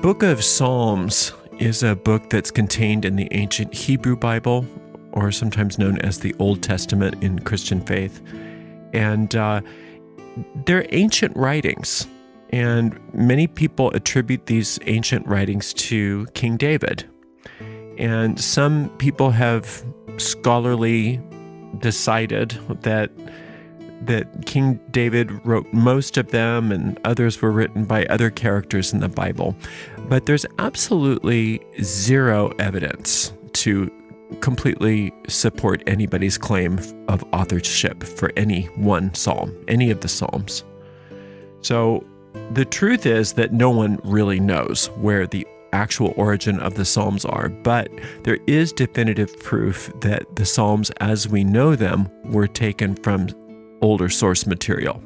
book of Psalms is a book that's contained in the ancient Hebrew Bible, or sometimes known as the Old Testament in Christian faith. And they're ancient writings, and many people attribute these ancient writings to King David. And some people have scholarly decided that King David wrote most of them, and others were written by other characters in the Bible. But there's absolutely zero evidence to completely support anybody's claim of authorship for any one psalm, any of the psalms. So the truth is that no one really knows where the actual origin of the Psalms are, but there is definitive proof that the Psalms as we know them were taken from older source material.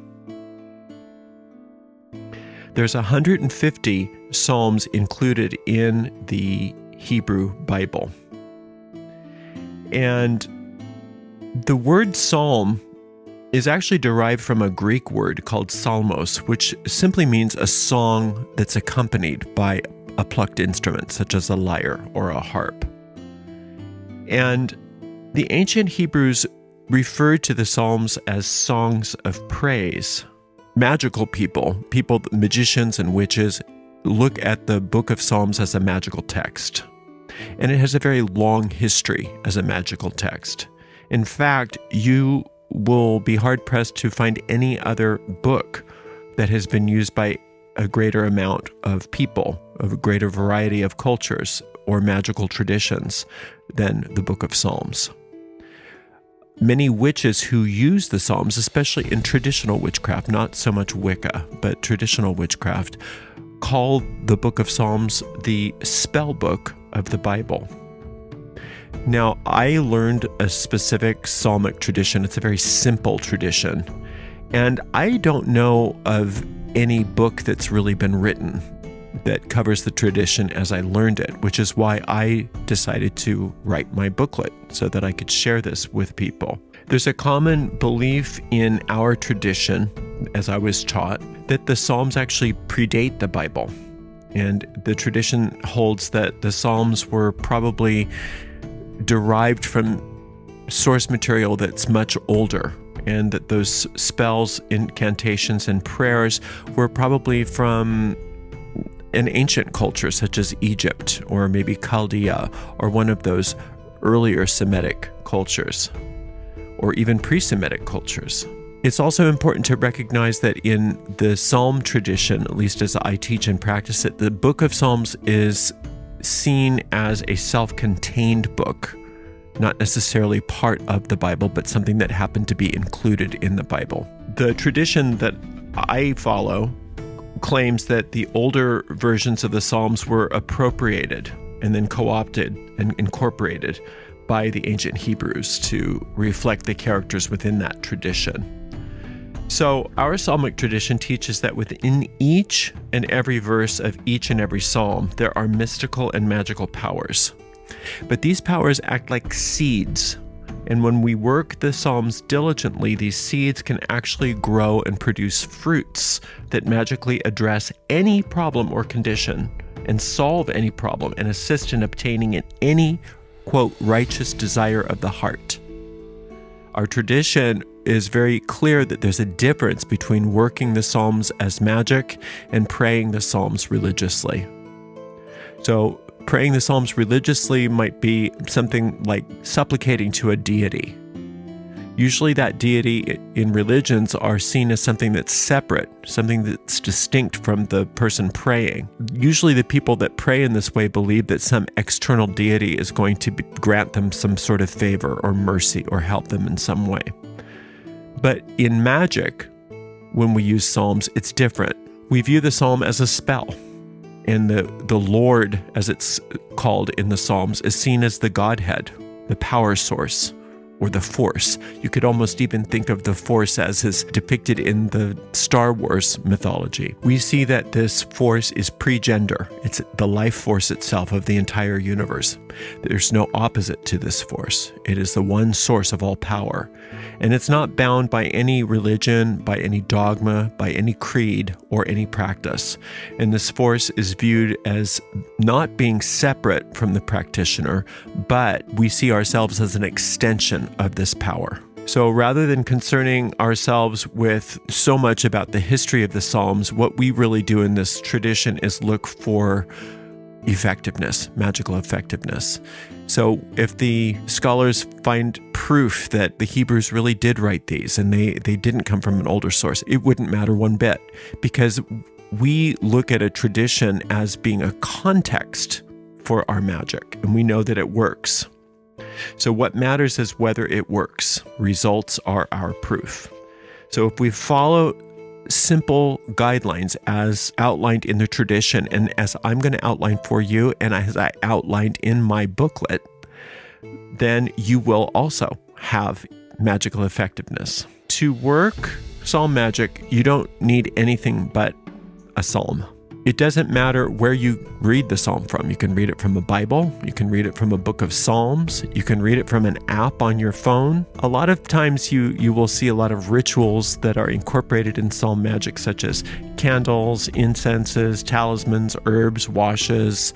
There's 150 Psalms included in the Hebrew Bible. And the word psalm is actually derived from a Greek word called psalmos, which simply means a song that's accompanied by a plucked instrument, such as a lyre or a harp. And the ancient Hebrews referred to the Psalms as songs of praise. Magical people, magicians and witches, look at the book of Psalms as a magical text. And it has a very long history as a magical text. In fact, you will be hard-pressed to find any other book that has been used by a greater amount of people, of a greater variety of cultures or magical traditions than the book of Psalms. Many witches who use the Psalms, especially in traditional witchcraft, not so much Wicca, but traditional witchcraft, call the book of Psalms the spell book of the Bible. Now, I learned a specific psalmic tradition. It's a very simple tradition. And I don't know of any book that's really been written that covers the tradition as I learned it, which is why I decided to write my booklet so that I could share this with people. There's a common belief in our tradition, as I was taught, that the Psalms actually predate the Bible. And the tradition holds that the Psalms were probably derived from source material that's much older, and that those spells, incantations, and prayers were probably from an ancient culture such as Egypt or maybe Chaldea or one of those earlier Semitic cultures or even pre-Semitic cultures. It's also important to recognize that in the Psalm tradition, at least as I teach and practice it, the book of Psalms is seen as a self-contained book, not necessarily part of the Bible, but something that happened to be included in the Bible. The tradition that I follow claims that the older versions of the Psalms were appropriated and then co-opted and incorporated by the ancient Hebrews to reflect the characters within that tradition. So our psalmic tradition teaches that within each and every verse of each and every psalm, there are mystical and magical powers. But these powers act like seeds. And when we work the Psalms diligently, these seeds can actually grow and produce fruits that magically address any problem or condition and solve any problem and assist in obtaining any, quote, righteous desire of the heart. Our tradition is very clear that there's a difference between working the Psalms as magic and praying the Psalms religiously. So, praying the Psalms religiously might be something like supplicating to a deity. Usually that deity in religions are seen as something that's separate, something that's distinct from the person praying. Usually the people that pray in this way believe that some external deity is going to grant them some sort of favor or mercy or help them in some way. But in magic, when we use Psalms, it's different. We view the Psalm as a spell. And the Lord, as it's called in the Psalms, is seen as the Godhead, the power source, or the Force. You could almost even think of the Force as is depicted in the Star Wars mythology. We see that this force is pre-gender. It's the life force itself of the entire universe. There's no opposite to this force. It is the one source of all power. And it's not bound by any religion, by any dogma, by any creed, or any practice. And this force is viewed as not being separate from the practitioner, but we see ourselves as an extension of this power. So rather than concerning ourselves with so much about the history of the Psalms, what we really do in this tradition is look for effectiveness, magical effectiveness. So if the scholars find proof that the Hebrews really did write these and they didn't come from an older source, it wouldn't matter one bit, because we look at a tradition as being a context for our magic, and we know that it works. So what matters is whether it works. Results are our proof. So if we follow simple guidelines as outlined in the tradition, and as I'm going to outline for you, and as I outlined in my booklet, then you will also have magical effectiveness. To work psalm magic, you don't need anything but a psalm. It doesn't matter where you read the psalm from. You can read it from a Bible. You can read it from a book of Psalms. You can read it from an app on your phone. A lot of times you will see a lot of rituals that are incorporated in psalm magic, such as candles, incenses, talismans, herbs, washes,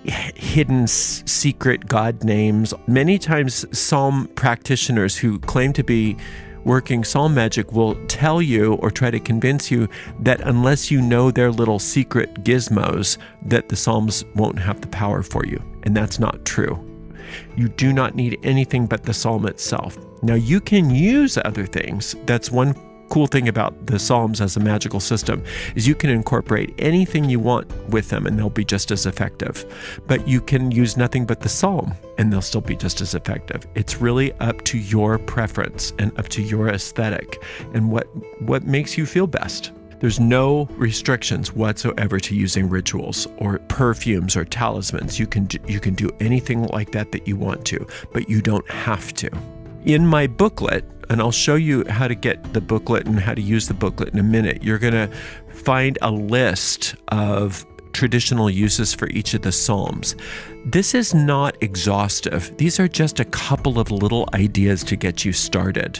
hidden secret God names. Many times psalm practitioners who claim to be working psalm magic will tell you or try to convince you that unless you know their little secret gizmos, that the psalms won't have the power for you. And that's not true. You do not need anything but the psalm itself. Now, you can use other things. That's one cool thing about the psalms as a magical system, is you can incorporate anything you want with them and they'll be just as effective. But you can use nothing but the psalm and they'll still be just as effective. It's really up to your preference and up to your aesthetic and what makes you feel best. There's no restrictions whatsoever to using rituals or perfumes or talismans. You can do anything like that you want to, but you don't have to. In my booklet, and I'll show you how to get the booklet and how to use the booklet in a minute, you're going to find a list of traditional uses for each of the psalms. This is not exhaustive. These are just a couple of little ideas to get you started.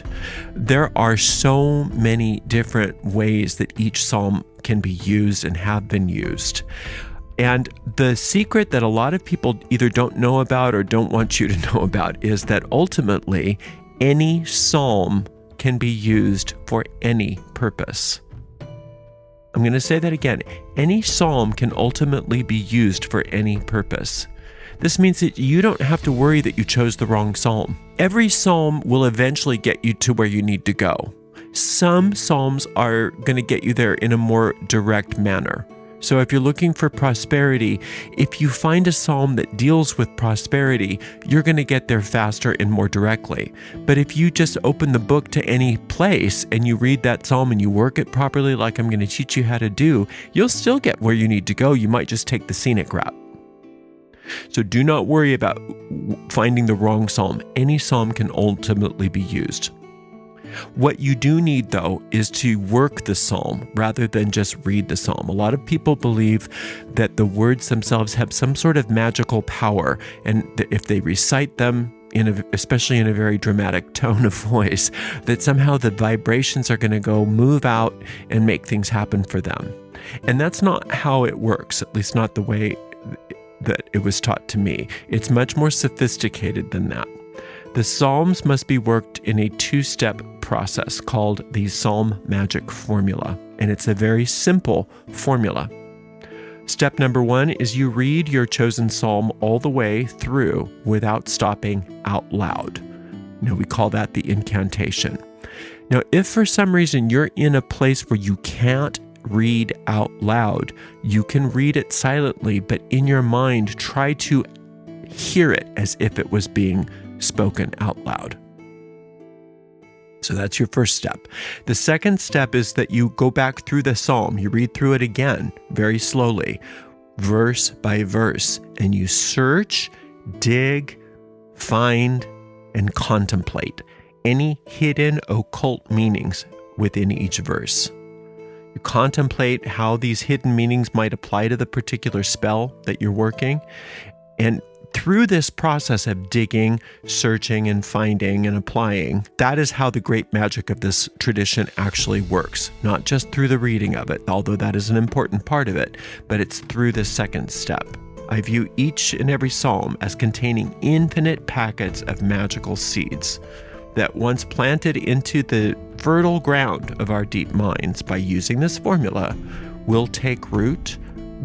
There are so many different ways that each psalm can be used and have been used. And the secret that a lot of people either don't know about or don't want you to know about is that ultimately any psalm can be used for any purpose. I'm going to say that again. Any psalm can ultimately be used for any purpose. This means that you don't have to worry that you chose the wrong psalm. Every psalm will eventually get you to where you need to go. Some psalms are going to get you there in a more direct manner. So if you're looking for prosperity, if you find a psalm that deals with prosperity, you're going to get there faster and more directly. But if you just open the book to any place and you read that psalm and you work it properly like I'm going to teach you how to do, you'll still get where you need to go. You might just take the scenic route. So do not worry about finding the wrong psalm. Any psalm can ultimately be used. What you do need, though, is to work the psalm rather than just read the psalm. A lot of people believe that the words themselves have some sort of magical power, and that if they recite them, especially in a very dramatic tone of voice, that somehow the vibrations are going to move out and make things happen for them. And that's not how it works, at least not the way that it was taught to me. It's much more sophisticated than that. The psalms must be worked in a two-step process called the Psalm Magic Formula, and it's a very simple formula. Step number 1 is you read your chosen psalm all the way through without stopping out loud. We call that the incantation. Now, if for some reason you're in a place where you can't read out loud, you can read it silently, but in your mind, try to hear it as if it was being spoken out loud. So that's your first step. The second step is that you go back through the psalm. You read through it again, very slowly, verse by verse, and you search, dig, find, and contemplate any hidden occult meanings within each verse. You contemplate how these hidden meanings might apply to the particular spell that you're working. And through this process of digging, searching, and finding and applying, that is how the great magic of this tradition actually works. Not just through the reading of it, although that is an important part of it, but it's through the second step. I view each and every psalm as containing infinite packets of magical seeds that, once planted into the fertile ground of our deep minds by using this formula, will take root,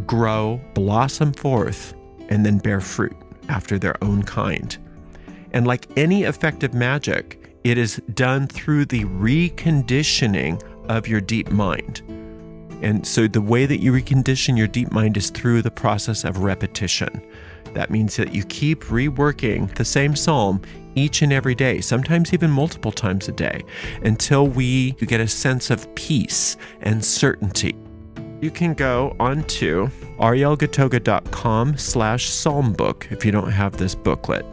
grow, blossom forth, and then bear fruit after their own kind. And like any effective magic, it is done through the reconditioning of your deep mind. And so the way that you recondition your deep mind is through the process of repetition. That means that you keep reworking the same psalm each and every day, sometimes even multiple times a day, until you get a sense of peace and certainty. You can go onto arielgatoga.com/psalmbook if you don't have this booklet.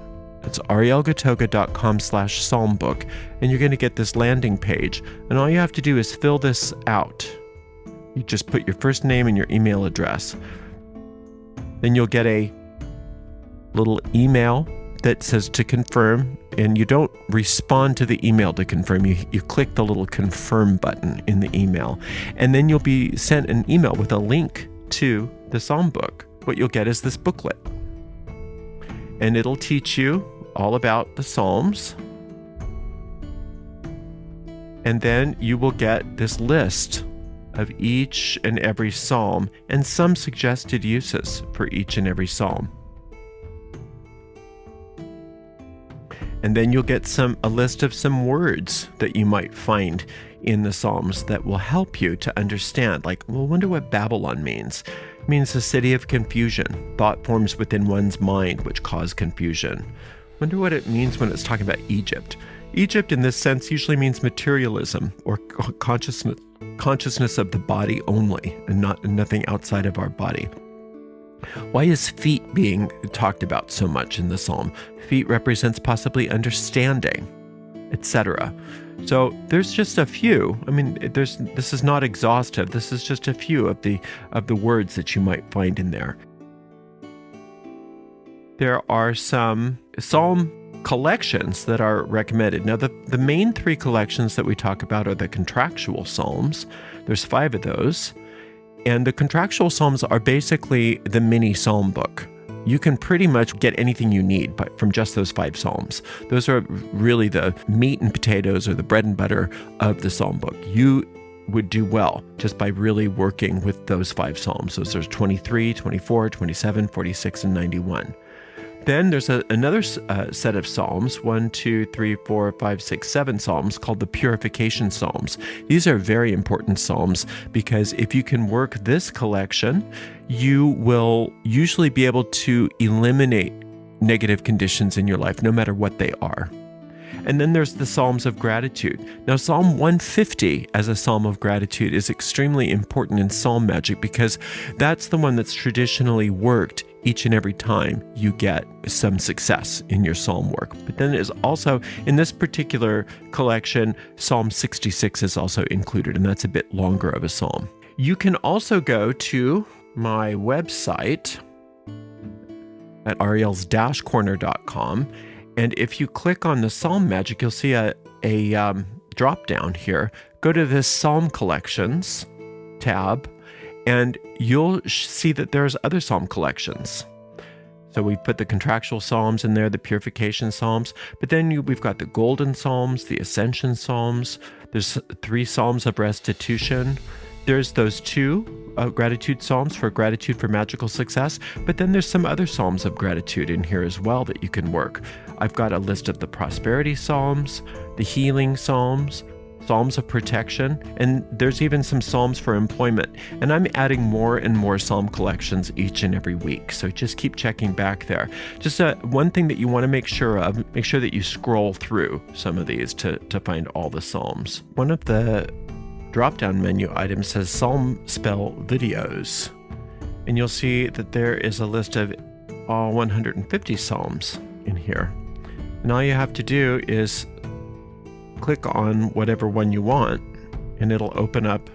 It's arielgatoga.com/psalmbook, and you're going to get this landing page. And all you have to do is fill this out. You just put your first name and your email address. Then you'll get a little email that says to confirm, and you don't respond to the email to confirm. You click the little confirm button in the email, and then you'll be sent an email with a link to the psalm book. What you'll get is this booklet, and it'll teach you all about the psalms, and then you will get this list of each and every psalm and some suggested uses for each and every psalm. And then you'll get a list of some words that you might find in the Psalms that will help you to understand, like, well, I wonder what Babylon means. It means a city of confusion, thought forms within one's mind which cause confusion. Wonder what it means when it's talking about Egypt. Egypt in this sense usually means materialism or consciousness of the body only, and nothing outside of our body. Why is feet being talked about so much in the psalm? Feet represents possibly understanding, etc. So there's just a few. I mean, this is not exhaustive. This is just a few of the words that you might find in there. There are some psalm collections that are recommended. Now, the main three collections that we talk about are the contractual psalms. There's 5 of those. And the contractual psalms are basically the mini psalm book. You can pretty much get anything you need from just those 5 psalms. Those are really the meat and potatoes, or the bread and butter of the psalm book. You would do well just by really working with those 5 psalms. Those are 23, 24, 27, 46, and 91. Then there's another set of psalms, 1, 2, 3, 4, 5, 6, 7 psalms called the purification psalms. These are very important psalms because if you can work this collection, you will usually be able to eliminate negative conditions in your life, no matter what they are. And then there's the Psalms of Gratitude. Now, Psalm 150 as a Psalm of Gratitude is extremely important in psalm magic because that's the one that's traditionally worked each and every time you get some success in your psalm work. But then there's also, in this particular collection, Psalm 66 is also included, and that's a bit longer of a psalm. You can also go to my website at ariels-corner.com, and if you click on the Psalm Magic, you'll see a drop down here. Go to this Psalm Collections tab, and you'll see that there's other Psalm collections. So we put the contractual Psalms in there, the purification Psalms, but then we've got the Golden Psalms, the Ascension Psalms. There's 3 Psalms of Restitution. There's those 2 gratitude psalms for gratitude for magical success, but then there's some other psalms of gratitude in here as well that you can work. I've got a list of the prosperity psalms, the healing psalms, psalms of protection, and there's even some psalms for employment. And I'm adding more and more psalm collections each and every week, so just keep checking back there. Just one thing that you want to make sure that you scroll through some of these to find all the psalms. One of the drop-down menu items says Psalm Spell Videos, and you'll see that there is a list of all 150 psalms in here. And all you have to do is click on whatever one you want, and it'll open up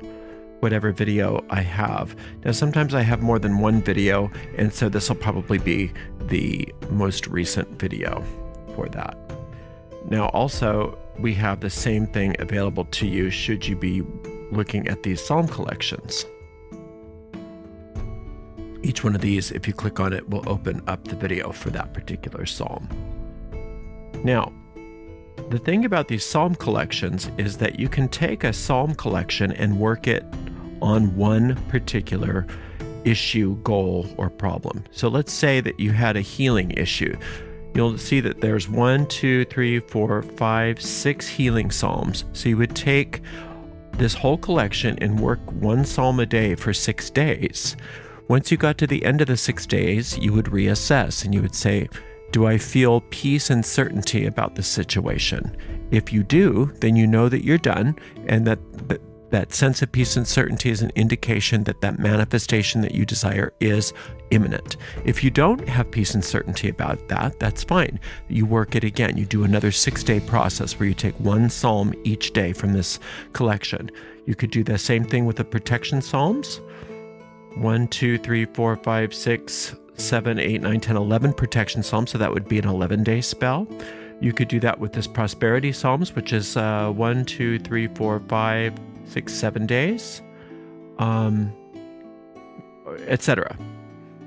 whatever video I have. Now, sometimes I have more than one video, and so this will probably be the most recent video for that. Now, also, we have the same thing available to you should you be looking at these psalm collections. Each one of these, if you click on it, will open up the video for that particular psalm. Now, the thing about these psalm collections is that you can take a psalm collection and work it on one particular issue, goal, or problem. So let's say that you had a healing issue. You'll see that there's 1, 2, 3, 4, 5, 6 healing psalms. So you would take this whole collection and work one psalm a day for 6 days. Once you got to the end of the 6 days, you would reassess and you would say, do I feel peace and certainty about the situation? If you do, then you know that you're done, and that sense of peace and certainty is an indication that that manifestation that you desire is imminent. If you don't have peace and certainty about that, that's fine. You work it again. You do another 6-day process where you take one psalm each day from this collection. You could do the same thing with the protection psalms. 1, 2, 3, 4, 5, 6, 7, 8, 9, 10, 11 protection psalms. So that would be an 11-day spell. You could do that with this prosperity psalms, which is 1, 2, 3, 4, 5, 6, 7 days, etc.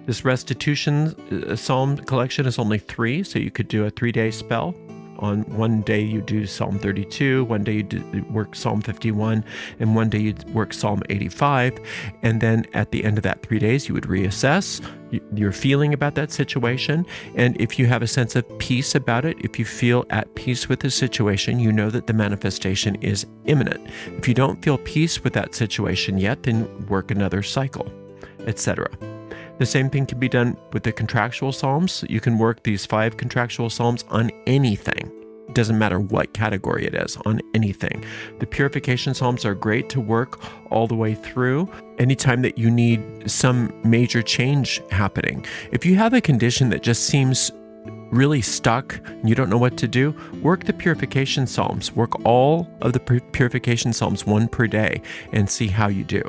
This restitution psalm collection is only 3, so you could do a 3-day spell. On one day you do Psalm 32, one day you work Psalm 51, and one day you work Psalm 85. And then at the end of that 3 days, you would reassess your feeling about that situation. And if you have a sense of peace about it, if you feel at peace with the situation, you know that the manifestation is imminent. If you don't feel peace with that situation yet, then work another cycle, etc. The same thing can be done with the contractual psalms. You can work these 5 contractual psalms on anything. It doesn't matter what category it is, on anything. The purification psalms are great to work all the way through anytime that you need some major change happening. If you have a condition that just seems really stuck and you don't know what to do, work the purification psalms. Work all of the purification psalms, 1 per day, and see how you do.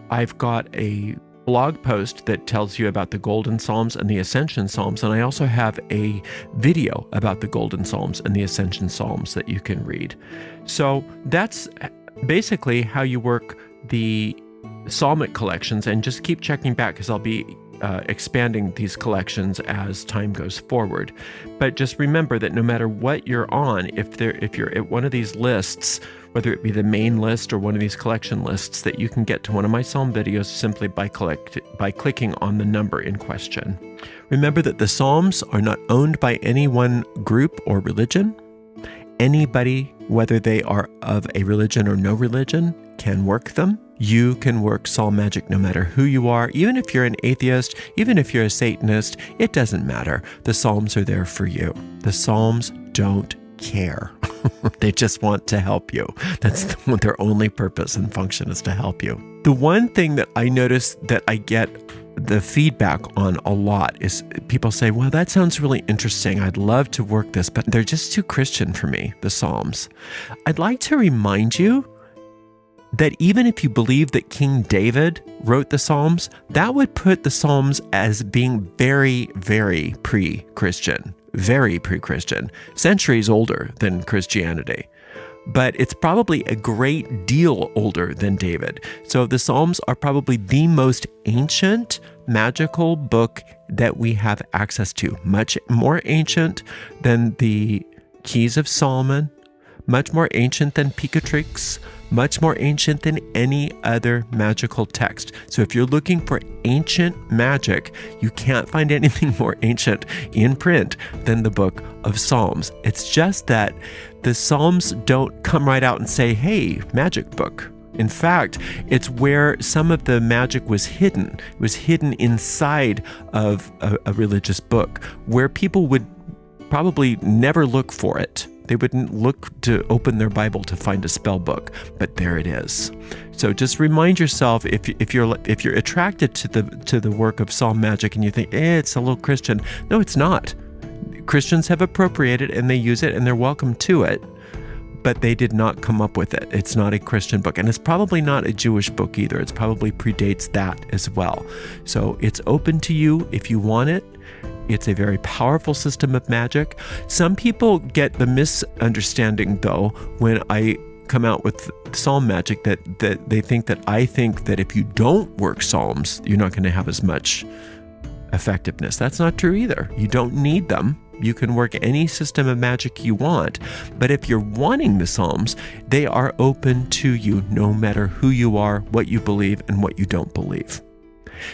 I've got a blog post that tells you about the Golden Psalms and the Ascension Psalms, and I also have a video about the Golden Psalms and the Ascension Psalms that you can read. So that's basically how you work the psalmic collections, and just keep checking back because I'll be expanding these collections as time goes forward. But just remember that no matter what you're on, if you're at one of these lists, whether it be the main list or one of these collection lists, that you can get to one of my psalm videos simply by clicking on the number in question. Remember that the psalms are not owned by any one group or religion. Anybody, whether they are of a religion or no religion, can work them. You can work psalm magic no matter who you are. Even if you're an atheist, even if you're a Satanist, it doesn't matter. The psalms are there for you. The psalms don't care. They just want to help you. That's their only purpose and function, is to help you. The one thing that I notice that I get the feedback on a lot is people say, well, that sounds really interesting. I'd love to work this, but they're just too Christian for me, the Psalms. I'd like to remind you that even if you believe that King David wrote the Psalms, that would put the Psalms as being very, very pre-Christian. Very pre-Christian, centuries older than Christianity, but it's probably a great deal older than David. So the Psalms are probably the most ancient magical book that we have access to, much more ancient than the Keys of Solomon, much more ancient than Picatrix, much more ancient than any other magical text. So if you're looking for ancient magic, you can't find anything more ancient in print than the book of Psalms. It's just that the Psalms don't come right out and say, hey, magic book. In fact, it's where some of the magic was hidden. It was hidden inside of a religious book, where people would probably never look for it. They wouldn't look to open their Bible to find a spell book, but there it is. So just remind yourself, if you're attracted to the work of psalm magic and you think, it's a little Christian. No, it's not. Christians have appropriated and they use it and they're welcome to it, but they did not come up with it. It's not a Christian book, and it's probably not a Jewish book either. It's probably predates that as well. So it's open to you if you want it. It's a very powerful system of magic. Some people get the misunderstanding, though, when I come out with psalm magic, that they think that I think that if you don't work psalms, you're not going to have as much effectiveness. That's not true either. You don't need them. You can work any system of magic you want. But if you're wanting the psalms, they are open to you no matter who you are, what you believe, and what you don't believe.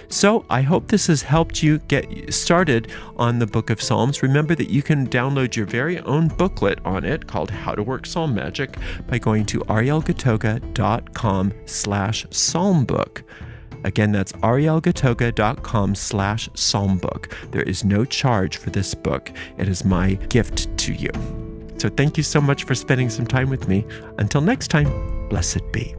So I hope this has helped you get started on the Book of Psalms. Remember that you can download your very own booklet on it called How to Work Psalm Magic by going to arielgatoga.com/psalmbook. Again, that's arielgatoga.com/psalmbook. There is no charge for this book. It is my gift to you. So thank you so much for spending some time with me. Until next time, blessed be.